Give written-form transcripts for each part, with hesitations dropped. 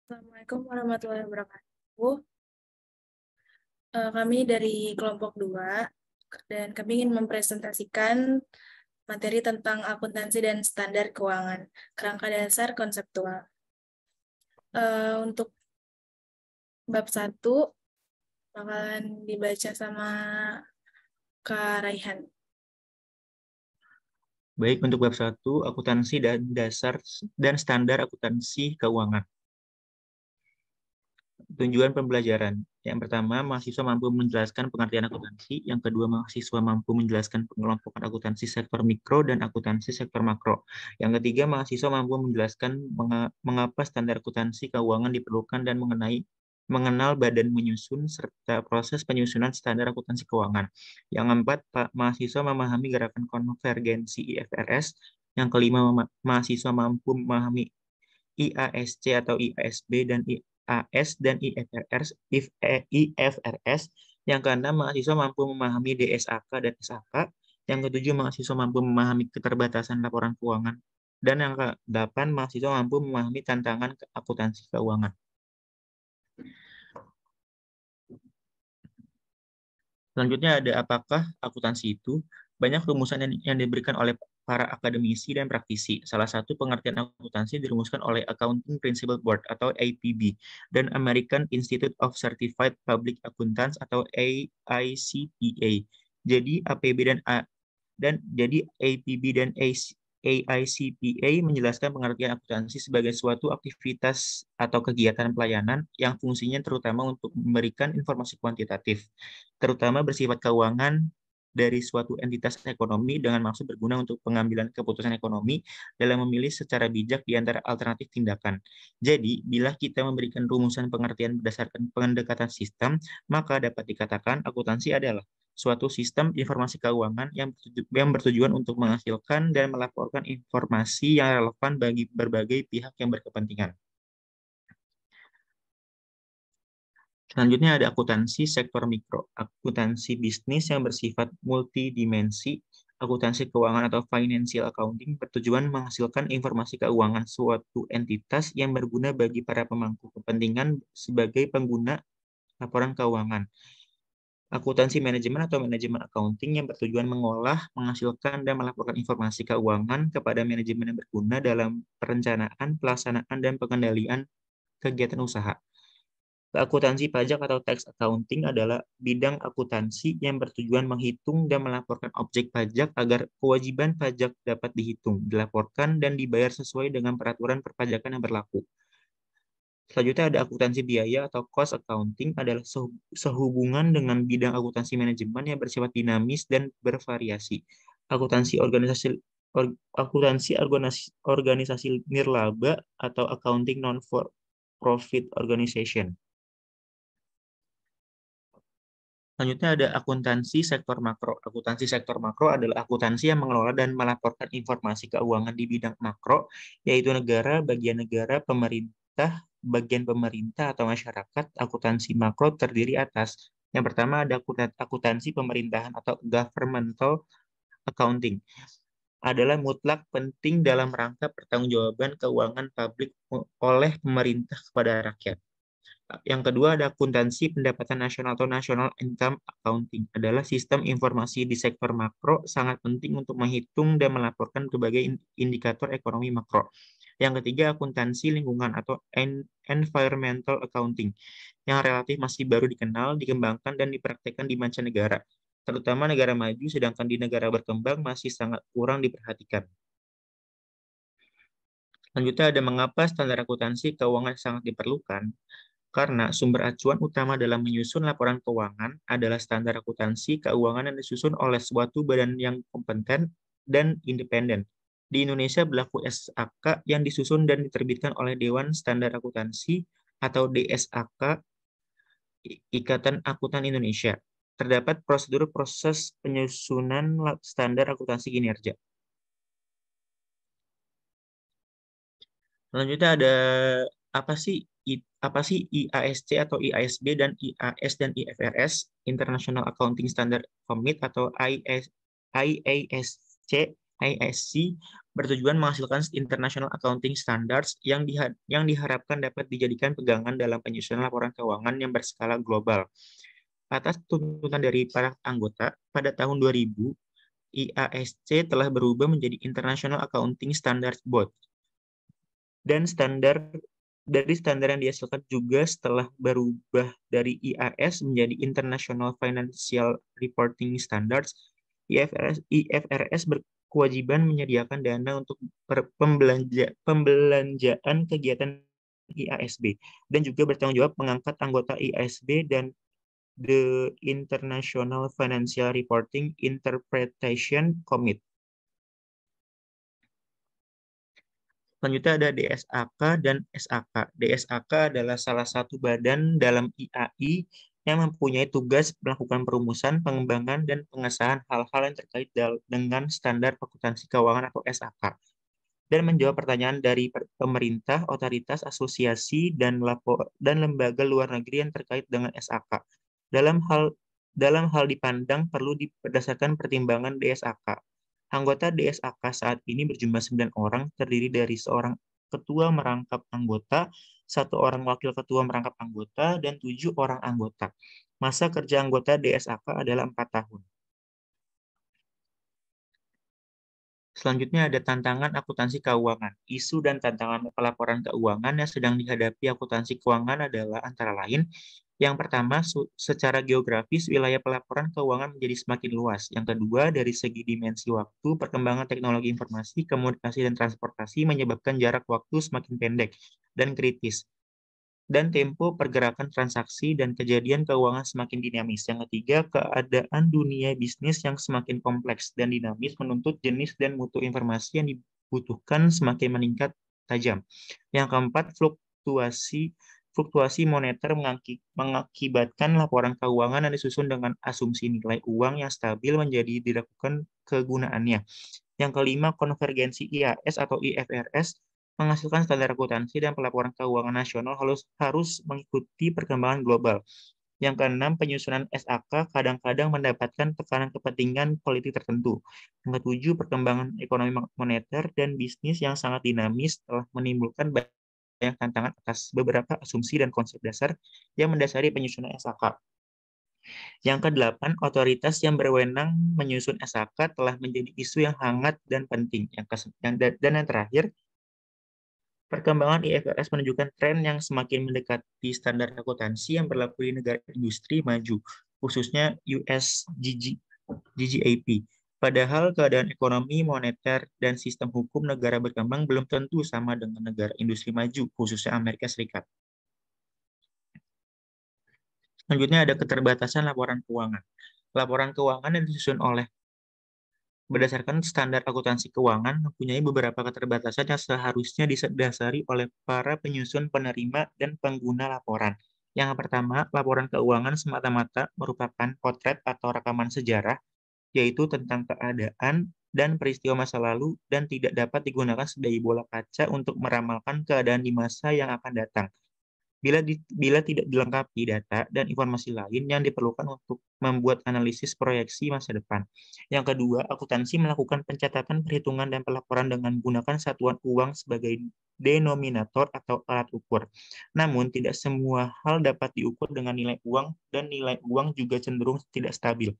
Assalamualaikum warahmatullahi wabarakatuh. Kami dari kelompok 2 dan kami ingin mempresentasikan materi tentang akuntansi dan standar keuangan, kerangka dasar konseptual. Untuk bab 1 bakalan dibaca sama Kak Raihan. Baik, untuk bab 1, akuntansi dan dasar dan standar akuntansi keuangan. Tujuan pembelajaran. Yang pertama, mahasiswa mampu menjelaskan pengertian akuntansi. Yang kedua, mahasiswa mampu menjelaskan pengelompokan akuntansi sektor mikro dan akuntansi sektor makro. Yang ketiga, mahasiswa mampu menjelaskan mengapa standar akuntansi keuangan diperlukan dan mengenal badan menyusun serta proses penyusunan standar akuntansi keuangan. Yang keempat, mahasiswa memahami gerakan konvergensi IFRS. Yang kelima, mahasiswa mampu memahami IASC atau IASB dan IAS dan IFRS. Yang keenam, mahasiswa mampu memahami DSAK dan SAK. Yang ketujuh, mahasiswa mampu memahami keterbatasan laporan keuangan. Dan yang ke-8, mahasiswa mampu memahami tantangan akuntansi keuangan. Selanjutnya ada apakah akuntansi itu? Banyak rumusan yang diberikan oleh para akademisi dan praktisi. Salah satu pengertian akuntansi dirumuskan oleh Accounting Principles Board atau APB dan American Institute of Certified Public Accountants atau AICPA. Jadi APB jadi APB dan AICPA menjelaskan pengertian akuntansi sebagai suatu aktivitas atau kegiatan pelayanan yang fungsinya terutama untuk memberikan informasi kuantitatif, terutama bersifat keuangan dari suatu entitas ekonomi dengan maksud berguna untuk pengambilan keputusan ekonomi dalam memilih secara bijak di antara alternatif tindakan. Jadi, bila kita memberikan rumusan pengertian berdasarkan pendekatan sistem, maka dapat dikatakan akuntansi adalah suatu sistem informasi keuangan yang bertujuan untuk menghasilkan dan melaporkan informasi yang relevan bagi berbagai pihak yang berkepentingan. Selanjutnya ada akuntansi sektor mikro, akuntansi bisnis yang bersifat multidimensi, akuntansi keuangan atau financial accounting bertujuan menghasilkan informasi keuangan suatu entitas yang berguna bagi para pemangku kepentingan sebagai pengguna laporan keuangan. Akuntansi manajemen atau manajemen accounting yang bertujuan mengolah, menghasilkan, dan melaporkan informasi keuangan kepada manajemen yang berguna dalam perencanaan, pelaksanaan, dan pengendalian kegiatan usaha. Akuntansi pajak atau tax accounting adalah bidang akuntansi yang bertujuan menghitung dan melaporkan objek pajak agar kewajiban pajak dapat dihitung, dilaporkan, dan dibayar sesuai dengan peraturan perpajakan yang berlaku. Selanjutnya ada akuntansi biaya atau cost accounting adalah sehubungan dengan bidang akuntansi manajemen yang bersifat dinamis dan bervariasi. Akuntansi organisasi nirlaba atau accounting non-for-profit organization. Selanjutnya ada akuntansi sektor makro. Akuntansi sektor makro adalah akuntansi yang mengelola dan melaporkan informasi keuangan di bidang makro, yaitu negara, bagian negara, pemerintah, bagian pemerintah atau masyarakat. Akuntansi makro terdiri atas yang pertama ada akuntansi pemerintahan atau governmental accounting. Adalah mutlak penting dalam rangka pertanggungjawaban keuangan publik oleh pemerintah kepada rakyat. Yang kedua ada akuntansi pendapatan nasional atau national income accounting. Adalah sistem informasi di sektor makro sangat penting untuk menghitung dan melaporkan berbagai indikator ekonomi makro. Yang ketiga akuntansi lingkungan atau environmental accounting yang relatif masih baru dikenal, dikembangkan, dan dipraktekkan di mancanegara, terutama negara maju, sedangkan di negara berkembang masih sangat kurang diperhatikan. Selanjutnya ada mengapa standar akuntansi keuangan sangat diperlukan. Karena sumber acuan utama dalam menyusun laporan keuangan adalah standar akuntansi keuangan yang disusun oleh suatu badan yang kompeten dan independen. Di Indonesia berlaku SAK yang disusun dan diterbitkan oleh Dewan Standar Akuntansi atau DSAK, Ikatan Akuntan Indonesia. Terdapat prosedur proses penyusunan standar akuntansi kinerja. Selanjutnya ada apa sih IASC atau IASB dan IAS dan IFRS, International Accounting Standard Commit atau IASC, IASC bertujuan menghasilkan International Accounting Standards yang diharapkan dapat dijadikan pegangan dalam penyusunan laporan keuangan yang berskala global. Atas tuntutan dari para anggota, pada tahun 2000, IASC telah berubah menjadi International Accounting Standards Board. Dan standar yang dihasilkan juga setelah berubah dari IAS menjadi International Financial Reporting Standards, IFRS berkewajiban menyediakan dana untuk pembelanjaan kegiatan IASB dan juga bertanggung jawab mengangkat anggota IASB dan the International Financial Reporting Interpretation Committee. Selanjutnya ada DSAK dan SAK. DSAK adalah salah satu badan dalam IAI yang mempunyai tugas melakukan perumusan, pengembangan, dan pengesahan hal-hal yang terkait dengan standar akuntansi keuangan atau SAK, dan menjawab pertanyaan dari pemerintah, otoritas, asosiasi, dan lembaga luar negeri yang terkait dengan SAK. Dalam hal dipandang perlu berdasarkan pertimbangan DSAK. Anggota DSAK saat ini berjumlah 9 orang, terdiri dari seorang ketua merangkap anggota, 1 orang wakil ketua merangkap anggota, dan 7 orang anggota. Masa kerja anggota DSAK adalah 4 tahun. Selanjutnya ada tantangan akuntansi keuangan. Isu dan tantangan pelaporan keuangan yang sedang dihadapi akuntansi keuangan adalah antara lain, yang pertama, secara geografis, wilayah pelaporan keuangan menjadi semakin luas. Yang kedua, dari segi dimensi waktu, perkembangan teknologi informasi, komunikasi, dan transportasi menyebabkan jarak waktu semakin pendek dan kritis. Dan tempo pergerakan transaksi dan kejadian keuangan semakin dinamis. Yang ketiga, keadaan dunia bisnis yang semakin kompleks dan dinamis menuntut jenis dan mutu informasi yang dibutuhkan semakin meningkat tajam. Yang keempat, fluktuasi moneter mengakibatkan laporan keuangan yang disusun dengan asumsi nilai uang yang stabil menjadi diragukan kegunaannya. Yang kelima, konvergensi IAS atau IFRS menghasilkan standar akuntansi dan pelaporan keuangan nasional harus mengikuti perkembangan global. Yang keenam, penyusunan SAK kadang-kadang mendapatkan tekanan kepentingan politik tertentu. Yang ketujuh, perkembangan ekonomi moneter dan bisnis yang sangat dinamis telah menimbulkan banyak tantangan atas beberapa asumsi dan konsep dasar yang mendasari penyusunan SAK. Yang kedelapan, otoritas yang berwenang menyusun SAK telah menjadi isu yang hangat dan penting. Dan yang terakhir, perkembangan IFRS menunjukkan tren yang semakin mendekati standar akuntansi yang berlaku di negara industri maju, khususnya US GGAP. Padahal keadaan ekonomi, moneter, dan sistem hukum negara berkembang belum tentu sama dengan negara industri maju, khususnya Amerika Serikat. Selanjutnya ada keterbatasan laporan keuangan. Laporan keuangan yang disusun berdasarkan standar akuntansi keuangan mempunyai beberapa keterbatasan yang seharusnya didasari oleh para penyusun, penerima, dan pengguna laporan. Yang pertama, laporan keuangan semata-mata merupakan potret atau rekaman sejarah, yaitu tentang keadaan dan peristiwa masa lalu dan tidak dapat digunakan sebagai bola kaca untuk meramalkan keadaan di masa yang akan datang. Bila tidak dilengkapi data dan informasi lain yang diperlukan untuk membuat analisis proyeksi masa depan. Yang kedua, akuntansi melakukan pencatatan, perhitungan, dan pelaporan dengan menggunakan satuan uang sebagai denominator atau alat ukur. Namun, tidak semua hal dapat diukur dengan nilai uang, dan nilai uang juga cenderung tidak stabil.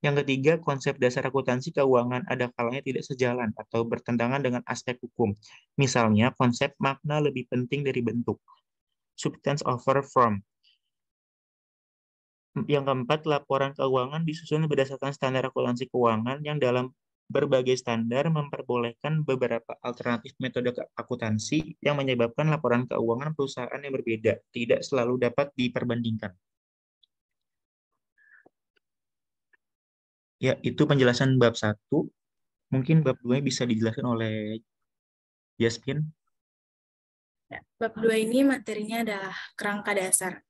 Yang ketiga, konsep dasar akuntansi keuangan ada kalanya tidak sejalan atau bertentangan dengan aspek hukum. Misalnya, konsep makna lebih penting dari bentuk. Substance over form. Yang keempat, laporan keuangan disusun berdasarkan standar akuntansi keuangan yang dalam berbagai standar memperbolehkan beberapa alternatif metode akuntansi yang menyebabkan laporan keuangan perusahaan yang berbeda tidak selalu dapat diperbandingkan. Ya, itu penjelasan bab 1. Mungkin bab 2 bisa dijelaskan oleh Jasmine. Ya, bab 2 ini materinya adalah kerangka dasar.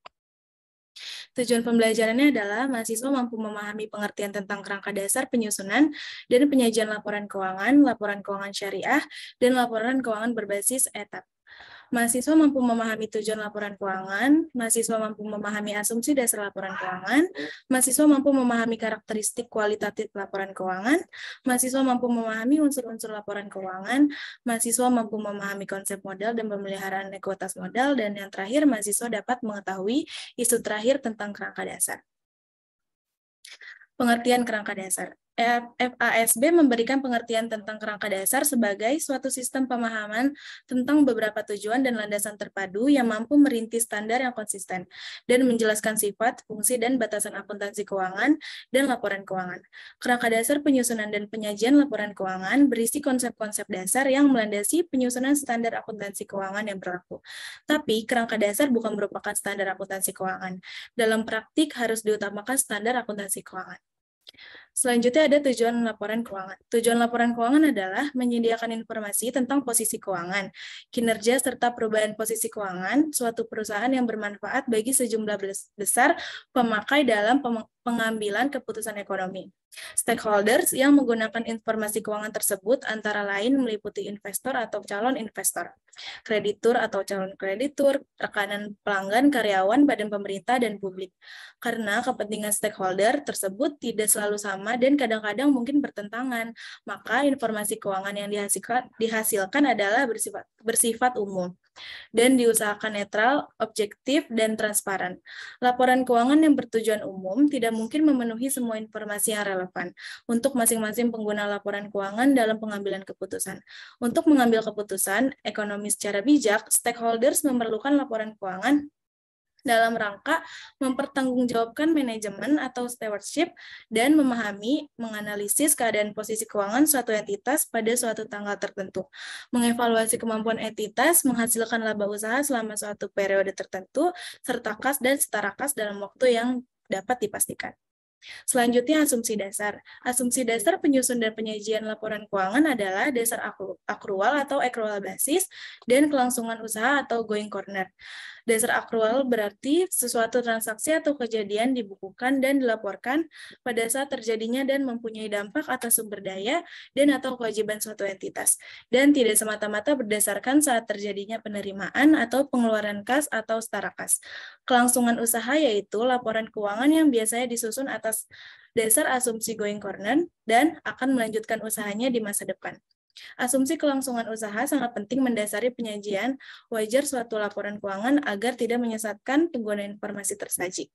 Tujuan pembelajarannya adalah mahasiswa mampu memahami pengertian tentang kerangka dasar penyusunan dan penyajian laporan keuangan syariah, dan laporan keuangan berbasis etap. Mahasiswa mampu memahami tujuan laporan keuangan, mahasiswa mampu memahami asumsi dasar laporan keuangan, mahasiswa mampu memahami karakteristik kualitatif laporan keuangan, mahasiswa mampu memahami unsur-unsur laporan keuangan, mahasiswa mampu memahami konsep modal dan pemeliharaan ekuitas modal, dan yang terakhir, mahasiswa dapat mengetahui isu terakhir tentang kerangka dasar. Pengertian kerangka dasar. FASB memberikan pengertian tentang kerangka dasar sebagai suatu sistem pemahaman tentang beberapa tujuan dan landasan terpadu yang mampu merintis standar yang konsisten dan menjelaskan sifat, fungsi, dan batasan akuntansi keuangan dan laporan keuangan. Kerangka dasar penyusunan dan penyajian laporan keuangan berisi konsep-konsep dasar yang melandasi penyusunan standar akuntansi keuangan yang berlaku. Tapi, kerangka dasar bukan merupakan standar akuntansi keuangan. Dalam praktik, harus diutamakan standar akuntansi keuangan. Selanjutnya ada tujuan laporan keuangan. Tujuan laporan keuangan adalah menyediakan informasi tentang posisi keuangan, kinerja serta perubahan posisi keuangan suatu perusahaan yang bermanfaat bagi sejumlah besar pemakai dalam pengambilan keputusan ekonomi. Stakeholders yang menggunakan informasi keuangan tersebut antara lain meliputi investor atau calon investor, kreditur atau calon kreditur, rekanan pelanggan, karyawan, badan pemerintah, dan publik. Karena kepentingan stakeholder tersebut tidak selalu sama dan kadang-kadang mungkin bertentangan, maka informasi keuangan yang dihasilkan adalah bersifat umum dan diusahakan netral, objektif, dan transparan. Laporan keuangan yang bertujuan umum tidak mungkin memenuhi semua informasi yang relevan untuk masing-masing pengguna laporan keuangan dalam pengambilan keputusan. Untuk mengambil keputusan ekonomi secara bijak, stakeholders memerlukan laporan keuangan dalam rangka mempertanggungjawabkan manajemen atau stewardship dan memahami, menganalisis keadaan posisi keuangan suatu entitas pada suatu tanggal tertentu, mengevaluasi kemampuan entitas, menghasilkan laba usaha selama suatu periode tertentu, serta kas dan setara kas dalam waktu yang dapat dipastikan. Selanjutnya, asumsi dasar. Asumsi dasar penyusun dan penyajian laporan keuangan adalah dasar akrual atau accrual basis dan kelangsungan usaha atau going concern. Dasar akrual berarti sesuatu transaksi atau kejadian dibukukan dan dilaporkan pada saat terjadinya dan mempunyai dampak atas sumber daya dan atau kewajiban suatu entitas, dan tidak semata-mata berdasarkan saat terjadinya penerimaan atau pengeluaran kas atau setara kas. Kelangsungan usaha yaitu laporan keuangan yang biasanya disusun atas dasar asumsi going concern dan akan melanjutkan usahanya di masa depan. Asumsi kelangsungan usaha sangat penting mendasari penyajian wajar suatu laporan keuangan agar tidak menyesatkan pengguna informasi tersaji.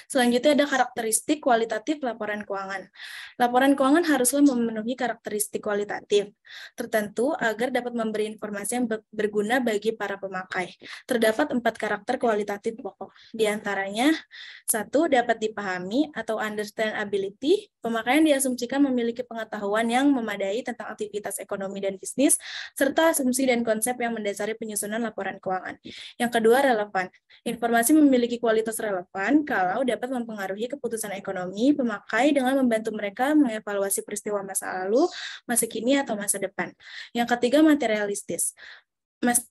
Selanjutnya ada karakteristik kualitatif laporan keuangan. Laporan keuangan haruslah memenuhi karakteristik kualitatif tertentu agar dapat memberi informasi yang berguna bagi para pemakai. Terdapat 4 karakter kualitatif pokok. Di antaranya, 1. Dapat dipahami atau understandability. Pemakaian diasumsikan memiliki pengetahuan yang memadai tentang aktivitas ekonomi dan bisnis, serta asumsi dan konsep yang mendasari penyusunan laporan keuangan. Yang kedua, relevan. Informasi memiliki kualitas relevan kalau dapat mempengaruhi keputusan ekonomi pemakai dengan membantu mereka mengevaluasi peristiwa masa lalu, masa kini, atau masa depan. Yang ketiga, materialistis.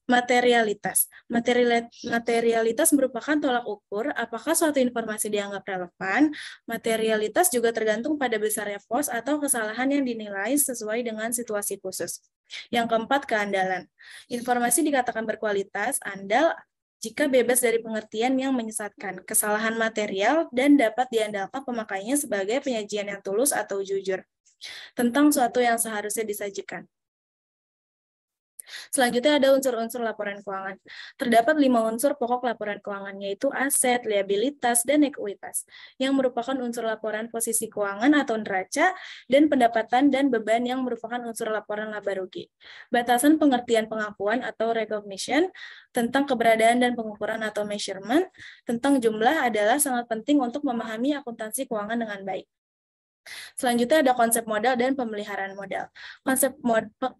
Materialitas merupakan tolak ukur apakah suatu informasi dianggap relevan. Materialitas juga tergantung pada besarnya pos atau kesalahan yang dinilai sesuai dengan situasi khusus. Yang keempat, keandalan. Informasi dikatakan berkualitas, andal, jika bebas dari pengertian yang menyesatkan, kesalahan material, dan dapat diandalkan pemakainya sebagai penyajian yang tulus atau jujur tentang suatu yang seharusnya disajikan. Selanjutnya ada unsur-unsur laporan keuangan. Terdapat 5 unsur pokok laporan keuangan, yaitu aset, liabilitas, dan ekuitas, yang merupakan unsur laporan posisi keuangan atau neraca, dan pendapatan dan beban yang merupakan unsur laporan laba rugi. Batasan pengertian pengakuan atau recognition tentang keberadaan dan pengukuran atau measurement tentang jumlah adalah sangat penting untuk memahami akuntansi keuangan dengan baik. Selanjutnya ada konsep modal dan pemeliharaan modal.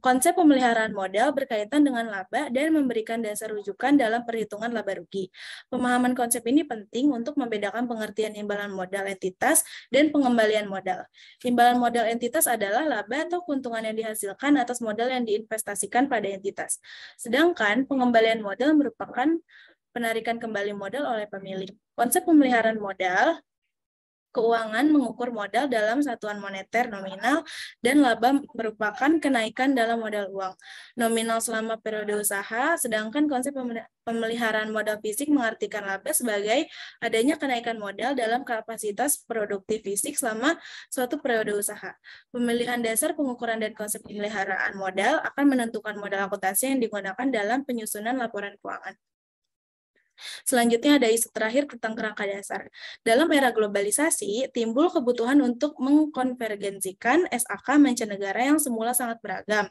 Konsep pemeliharaan modal berkaitan dengan laba dan memberikan dasar rujukan dalam perhitungan laba rugi. Pemahaman konsep ini penting untuk membedakan pengertian imbalan modal entitas dan pengembalian modal. Imbalan modal entitas adalah laba atau keuntungan yang dihasilkan atas modal yang diinvestasikan pada entitas. Sedangkan pengembalian modal merupakan penarikan kembali modal oleh pemilik. Konsep pemeliharaan modal keuangan mengukur modal dalam satuan moneter nominal dan laba merupakan kenaikan dalam modal uang nominal selama periode usaha, sedangkan konsep pemeliharaan modal fisik mengartikan laba sebagai adanya kenaikan modal dalam kapasitas produktif fisik selama suatu periode usaha. Pemilihan dasar pengukuran dan konsep pemeliharaan modal akan menentukan modal akuntansi yang digunakan dalam penyusunan laporan keuangan. Selanjutnya ada isu terakhir tentang kerangka dasar. Dalam era globalisasi, timbul kebutuhan untuk mengkonvergensikan SAK mancanegara yang semula sangat beragam.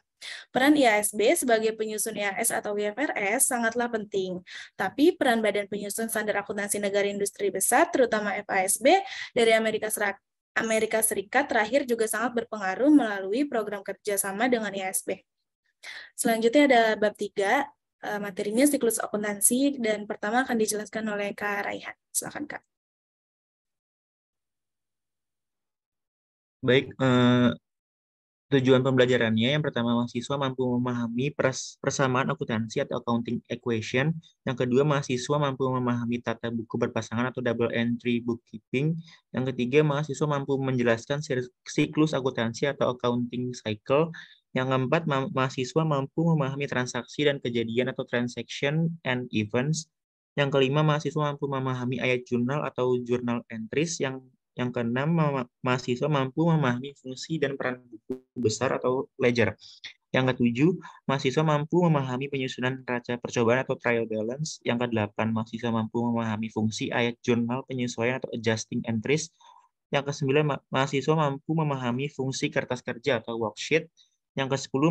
Peran IASB sebagai penyusun IAS atau IFRS sangatlah penting. Tapi peran Badan Penyusun Standar Akuntansi Negara Industri Besar, terutama FASB, dari Amerika Serikat terakhir juga sangat berpengaruh melalui program kerjasama dengan IASB. Selanjutnya ada bab 3, materinya siklus akuntansi, dan pertama akan dijelaskan oleh Kak Raihan. Silakan, Kak. Baik, tujuan pembelajarannya yang pertama mahasiswa mampu memahami persamaan akuntansi atau accounting equation. Yang kedua, mahasiswa mampu memahami tata buku berpasangan atau double entry bookkeeping. Yang ketiga, mahasiswa mampu menjelaskan siklus akuntansi atau accounting cycle. Yang keempat, mahasiswa mampu memahami transaksi dan kejadian atau transaction and events. Yang kelima, mahasiswa mampu memahami ayat jurnal atau journal entries. Yang keenam, mahasiswa mampu memahami fungsi dan peran buku besar atau ledger. Yang ketujuh, mahasiswa mampu memahami penyusunan neraca percobaan atau trial balance. Yang kedelapan, mahasiswa mampu memahami fungsi ayat jurnal penyesuaian atau adjusting entries. Yang kesembilan, mahasiswa mampu memahami fungsi kertas kerja atau worksheet. Yang ke-10,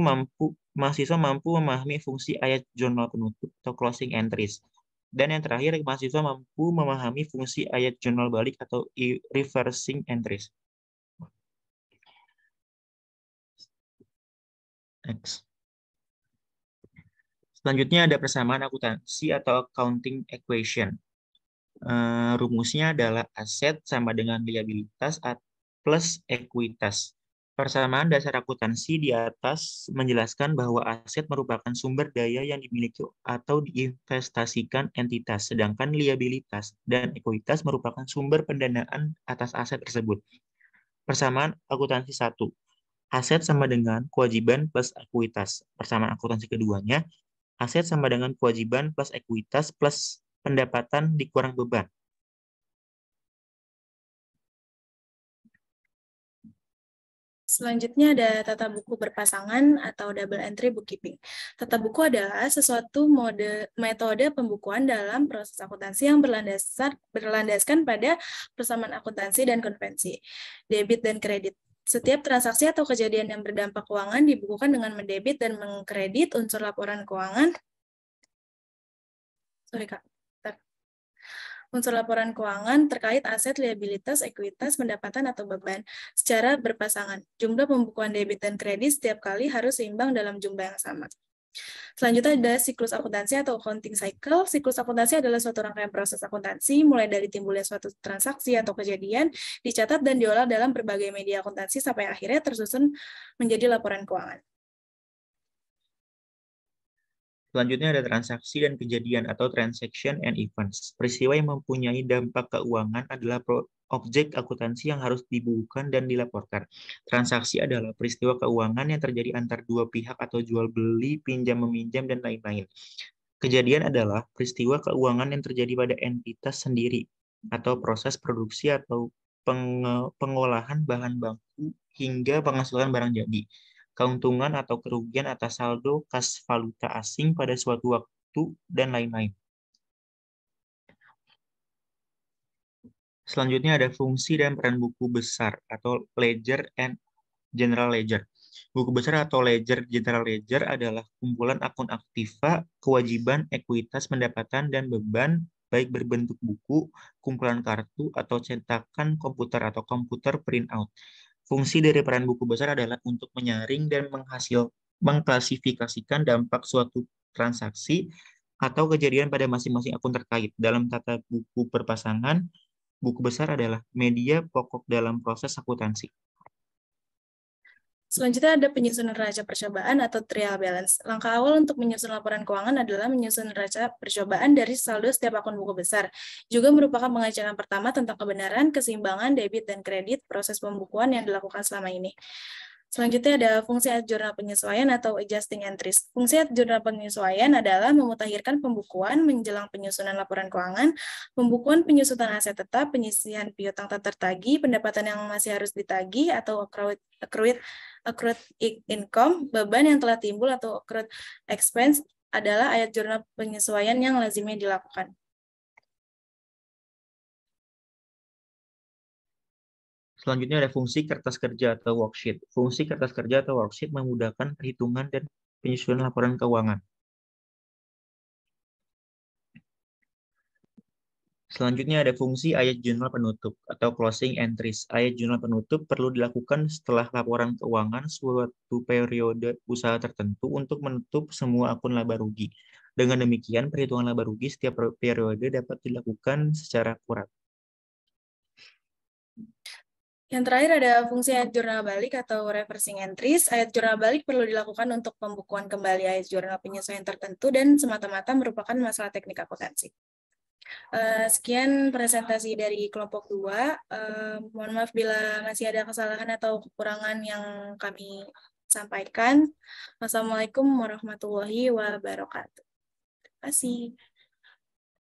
mahasiswa mampu memahami fungsi ayat jurnal penutup atau closing entries. Dan yang terakhir, mahasiswa mampu memahami fungsi ayat jurnal balik atau reversing entries. Next. Selanjutnya ada persamaan akuntansi atau accounting equation. Rumusnya adalah aset sama dengan liabilitas plus ekuitas. Persamaan dasar akuntansi di atas menjelaskan bahwa aset merupakan sumber daya yang dimiliki atau diinvestasikan entitas, sedangkan liabilitas dan ekuitas merupakan sumber pendanaan atas aset tersebut. Persamaan akuntansi 1. Aset sama dengan kewajiban plus ekuitas. Persamaan akuntansi keduanya, aset sama dengan kewajiban plus ekuitas plus pendapatan dikurang beban. Selanjutnya ada tata buku berpasangan atau double entry bookkeeping. Tata buku adalah sesuatu metode pembukuan dalam proses akuntansi yang berlandaskan pada persamaan akuntansi dan konvensi, debit dan kredit. Setiap transaksi atau kejadian yang berdampak keuangan dibukukan dengan mendebit dan mengkredit unsur laporan keuangan. Unsur laporan keuangan terkait aset, liabilitas, ekuitas, pendapatan, atau beban secara berpasangan. Jumlah pembukuan debit dan kredit setiap kali harus seimbang dalam jumlah yang sama. Selanjutnya ada siklus akuntansi atau accounting cycle. Siklus akuntansi adalah suatu rangkaian proses akuntansi, mulai dari timbulnya suatu transaksi atau kejadian, dicatat dan diolah dalam berbagai media akuntansi sampai akhirnya tersusun menjadi laporan keuangan. Selanjutnya ada transaksi dan kejadian atau transaction and events. Peristiwa yang mempunyai dampak keuangan adalah objek akuntansi yang harus dibukukan dan dilaporkan. Transaksi adalah peristiwa keuangan yang terjadi antar dua pihak atau jual beli, pinjam meminjam, dan lain-lain. Kejadian adalah peristiwa keuangan yang terjadi pada entitas sendiri atau proses produksi atau pengolahan bahan baku hingga pengasuhan barang jadi. Keuntungan atau kerugian atas saldo kas valuta asing pada suatu waktu, dan lain-lain. Selanjutnya ada fungsi dan peran buku besar atau ledger and general ledger. Buku besar atau ledger general ledger adalah kumpulan akun aktiva, kewajiban, ekuitas, pendapatan, dan beban, baik berbentuk buku, kumpulan kartu, atau cetakan komputer atau komputer printout. Fungsi dari peran buku besar adalah untuk menyaring dan mengklasifikasikan dampak suatu transaksi atau kejadian pada masing-masing akun terkait. Dalam tata buku berpasangan, buku besar adalah media pokok dalam proses akuntansi. Selanjutnya ada penyusunan neraca percobaan atau trial balance. Langkah awal untuk menyusun laporan keuangan adalah menyusun neraca percobaan dari saldo setiap akun buku besar. Juga merupakan pengecekan pertama tentang kebenaran, keseimbangan, debit, dan kredit proses pembukuan yang dilakukan selama ini. Selanjutnya ada fungsi jurnal penyesuaian atau adjusting entries. Fungsi jurnal penyesuaian adalah memutakhirkan pembukuan menjelang penyusunan laporan keuangan, pembukuan penyusutan aset tetap, penyisihan piutang tak tertagih, pendapatan yang masih harus ditagih atau accrued income, beban yang telah timbul atau accrued expense adalah ayat jurnal penyesuaian yang lazimnya dilakukan. Selanjutnya ada fungsi kertas kerja atau worksheet. Fungsi kertas kerja atau worksheet memudahkan perhitungan dan penyusunan laporan keuangan. Selanjutnya ada fungsi ayat jurnal penutup atau closing entries. Ayat jurnal penutup perlu dilakukan setelah laporan keuangan suatu periode usaha tertentu untuk menutup semua akun laba rugi. Dengan demikian, perhitungan laba rugi setiap periode dapat dilakukan secara akurat. Yang terakhir ada fungsi ayat jurnal balik atau reversing entries. Ayat jurnal balik perlu dilakukan untuk pembukuan kembali ayat jurnal penyesuaian tertentu dan semata-mata merupakan masalah teknik akuntansi. Sekian presentasi dari kelompok 2. Mohon maaf bila masih ada kesalahan atau kekurangan yang kami sampaikan. Wassalamualaikum warahmatullahi wabarakatuh. Terima kasih.